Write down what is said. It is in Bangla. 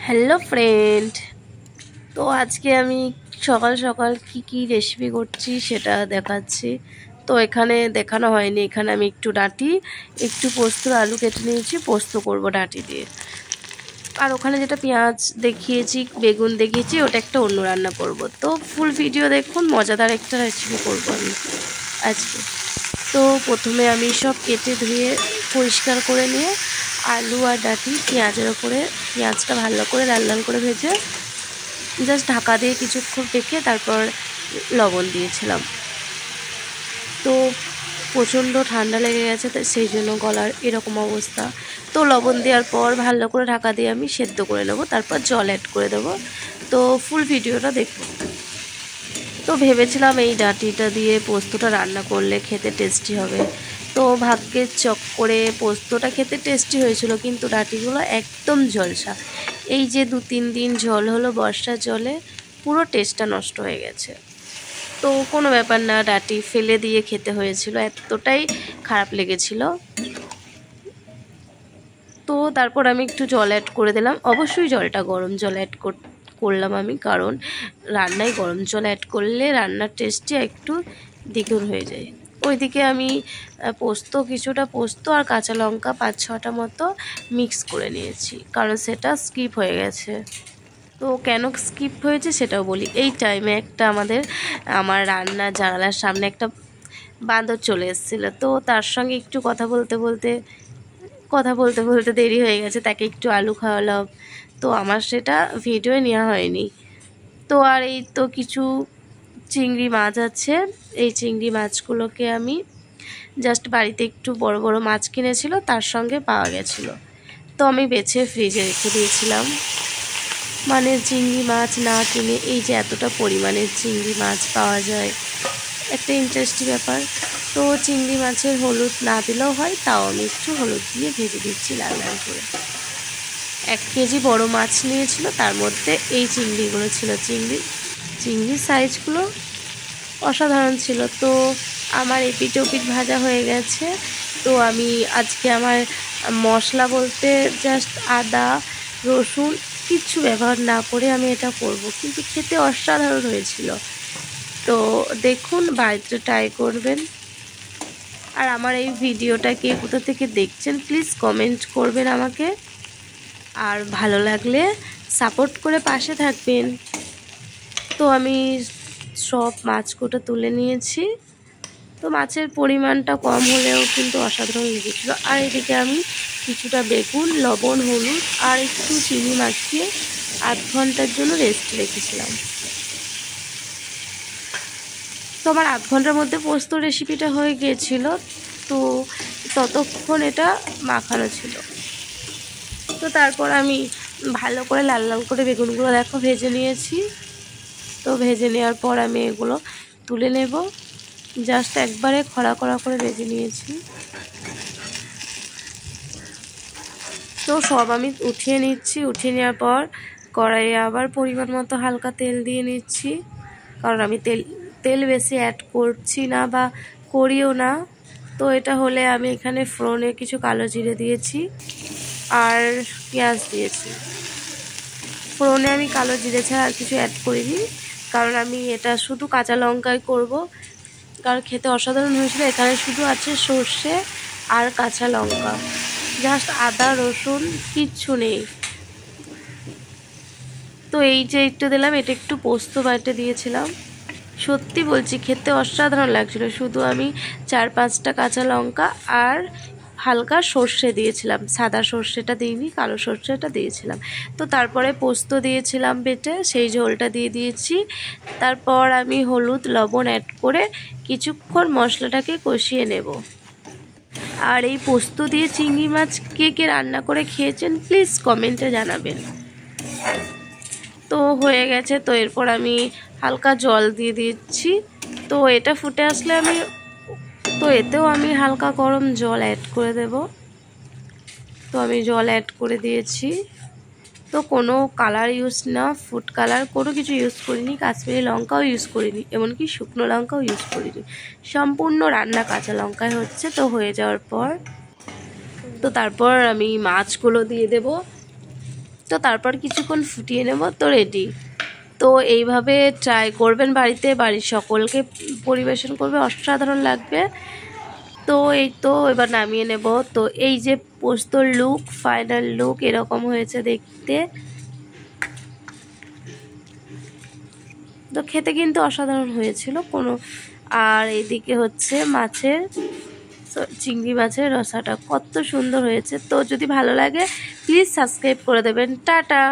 Hello friend. তো আজকে আমি সকাল সকাল কি রেসিপি করছি সেটা দেখাচ্ছি। তো এখানে দেখানো হয়নি, এখানে আমি একটু ডাঁটি একটু পোস্ত আলু কেটে নিয়েছি, পোস্ত করব ডাঁটি দিয়ে। আর ওখানে যেটা পেঁয়াজ দেখিয়েছি বেগুন দেখিয়েছি ওটা একটা অন্য রান্না করব। তো ফুল ভিডিও দেখুন, মজাদার একটা রেসিপি করবো আমি আজকে। তো প্রথমে আমি সব কেটে ধুয়ে পরিষ্কার করে নিয়ে আলু আর ডাঁটি পেঁয়াজের ওপরে পেঁয়াজটা ভালো করে লাল লাল করে ভেজে জাস্ট ঢাকা দিয়ে কিছুক্ষণ রেখে তারপর লবণ দিয়েছিলাম। তো প্রচণ্ড ঠান্ডা লেগে গেছে, তাই সেই জন্য গলার এরকম অবস্থা। তো লবণ দেওয়ার পর ভালো করে ঢাকা দিয়ে আমি সেদ্ধ করে নেব, তারপর জল অ্যাড করে দেবো। তো ফুল ভিডিওটা দেখুন। তো ভেবেছিলাম এই ডাঁটিটা দিয়ে পোস্তটা রান্না করলে খেতে টেস্টি হবে। তো ভাগ্যের চক্করে পোস্তটা খেতে টেস্টি হয়েছিল, কিন্তু ডাঁটিগুলো একদম ঝলসা। এই যে 2-3 দিন জল হলো বর্ষার জলে, পুরো টেস্টটা নষ্ট হয়ে গেছে। তো কোনো ব্যাপার না, ডাঁটি ফেলে দিয়ে খেতে হয়েছিল, এতটাই খারাপ লেগেছিল। তো তারপর আমি একটু জল অ্যাড করে দিলাম, অবশ্যই জলটা গরম জল অ্যাড করলাম আমি, কারণ রান্নায় গরম জল অ্যাড করলে রান্নার টেস্টটি একটু দ্বিগুণ হয়ে যায়। ওইদিকে আমি কিছুটা পোস্ত আর কাঁচা লঙ্কা 5-6টা মতো মিক্স করে নিয়েছি, কারণ সেটা স্কিপ হয়ে গেছে। তো কেন স্কিপ হয়েছে সেটাও বলি। এই টাইমে আমার রান্নার জানালার সামনে একটা বাঁদর চলে এসেছিলো। তো তার সঙ্গে একটু কথা বলতে বলতে দেরি হয়ে গেছে, তাকে একটু আলু খাওয়ালাম। তো আমার সেটা ভিডিও নেওয়া হয়নি। তো আর এই তো কিছু চিংড়ি মাছ আছে, এই চিংড়ি মাছগুলোকে আমি জাস্ট বাড়িতে একটু বড় বড় মাছ কিনেছিল, তার সঙ্গে পাওয়া গেছিলো, তো আমি বেছে ফ্রিজে রেখে দিয়েছিলাম। মানে চিংড়ি মাছ না কিনে এই যে এতটা পরিমাণের চিংড়ি মাছ পাওয়া যায়, একটা ইন্টারেস্টিং ব্যাপার। তো চিংড়ি মাছের হলুদ না দিলেও হয়, তাও আমি একটু হলুদ দিয়ে ভেজে দিচ্ছি লাল লাল করে। 1 কেজি বড় মাছ নিয়েছিল, তার মধ্যে এই চিংড়িগুলো ছিল। চিংড়ির সাইজগুলো অসাধারণ ছিল। তো আমার এপিঠ ওপিঠ ভাজা হয়ে গেছে। তো আমি আজকে আমার মশলা বলতে জাস্ট আদা রসুন কিচ্ছু ব্যবহার না করে আমি এটা করব, কিন্তু খেতে অসাধারণ হয়েছিল। তো দেখুন, বাড়িতে ট্রাই করবেন। আর আমার এই ভিডিওটা কে কোথা থেকে দেখছেন প্লিজ কমেন্ট করবেন আমাকে, আর ভালো লাগলে সাপোর্ট করে পাশে থাকবেন। তো আমি সব মাছগুলো তুলে নিয়েছি। তো মাছের পরিমাণটা কম হলেও কিন্তু অসাধারণ লেগেছিলো। আর এদিকে আমি কিছুটা বেগুন লবণ হলুদ আর একটু চিনি মাখিয়ে 8 ঘন্টার জন্য রেস্ট রেখেছিলাম। তো আমার 8 ঘন্টার মধ্যে পোস্ত রেসিপিটা হয়ে গিয়েছিল। তো ততক্ষণ এটা মাখানো ছিল। তো তারপর আমি ভালো করে লাল লাল করে বেগুনগুলো দেখো ভেজে নিয়েছি। তো ভেজে নেওয়ার পর আমি এগুলো তুলে নেব, জাস্ট একবারে খড়া খড়া করে ভেজে নিয়েছি। তো সব আমি উঠিয়ে নিচ্ছি, উঠিয়ে নেওয়ার পর কড়াইয়ে আবার পরিমাণ মতো হালকা তেল দিয়ে নিচ্ছি, কারণ আমি তেল বেশি অ্যাড করছি না বা করিও না। তো এটা হলে আমি এখানে ফোড়নে কিছু কালো জিরে দিয়েছি আর পেঁয়াজ দিয়েছি। ফোড়নে আমি কালো জিরে ছাড়া আর কিছু অ্যাড করিনি, কারণ আমি এটা শুধু কাঁচা লঙ্কায় করব, কারণ খেতে অসাধারণ হয়েছিল। এখানে শুধু আছে সর্ষে আর কাঁচা লঙ্কা, জাস্ট আদা রসুন কিচ্ছু নেই। তো এই যে একটু দিলাম, এটা একটু পোস্ত বাটে দিয়েছিলাম। সত্যি বলছি খেতে অসাধারণ লাগছিল। শুধু আমি 4-5টা কাঁচা লঙ্কা আর হালকা সর্ষে দিয়েছিলাম, সাদা সর্ষেটা দিইনি, কালো সর্ষেটা দিয়েছিলাম। তো তারপরে পোস্ত দিয়েছিলাম বেটে, সেই ঝোলটা দিয়ে দিয়েছি। তারপর আমি হলুদ লবণ অ্যাড করে কিছুক্ষণ মশলাটাকে কষিয়ে নেব। আর এই পোস্ত দিয়ে চিংড়ি মাছ কে কে রান্না করে খেয়েছেন প্লিজ কমেন্টে জানাবেন। তো হয়ে গেছে। তো এরপর আমি হালকা জল দিয়ে দিচ্ছি। তো এটা ফুটে আসলে এতেও আমি হালকা গরম জল অ্যাড করে দেব। তো আমি জল অ্যাড করে দিয়েছি। তো কোনো কালার ইউজ না, ফুড কালার কোনো কিছু ইউজ করিনি, কাশ্মীরি লঙ্কাও ইউজ করিনি, এমনকি শুকনো লঙ্কাও ইউজ করিনি, সম্পূর্ণ রান্না কাঁচা লঙ্কায় হচ্ছে। তো হয়ে যাওয়ার পর তারপর আমি মাছগুলো দিয়ে দেব। তো তারপর কিছুক্ষণ ফুটিয়ে নেব, তো রেডি। তো এইভাবে ট্রাই করবেন বাড়িতে, বাড়ির সকলকে পরিবেশন করবে, অসাধারণ লাগবে। তো এই তো এবার নামিয়ে নেব। তো এই যে পোস্তর লুক, ফাইনাল লুক এরকম হয়েছে দেখতে। তো খেতে কিন্তু অসাধারণ হয়েছিল কোনো। আর এইদিকে হচ্ছে মাছের, চিংড়ি মাছের রসাটা কত সুন্দর হয়েছে। তো যদি ভালো লাগে প্লিজ সাবস্ক্রাইব করে দেবেন। টাটা।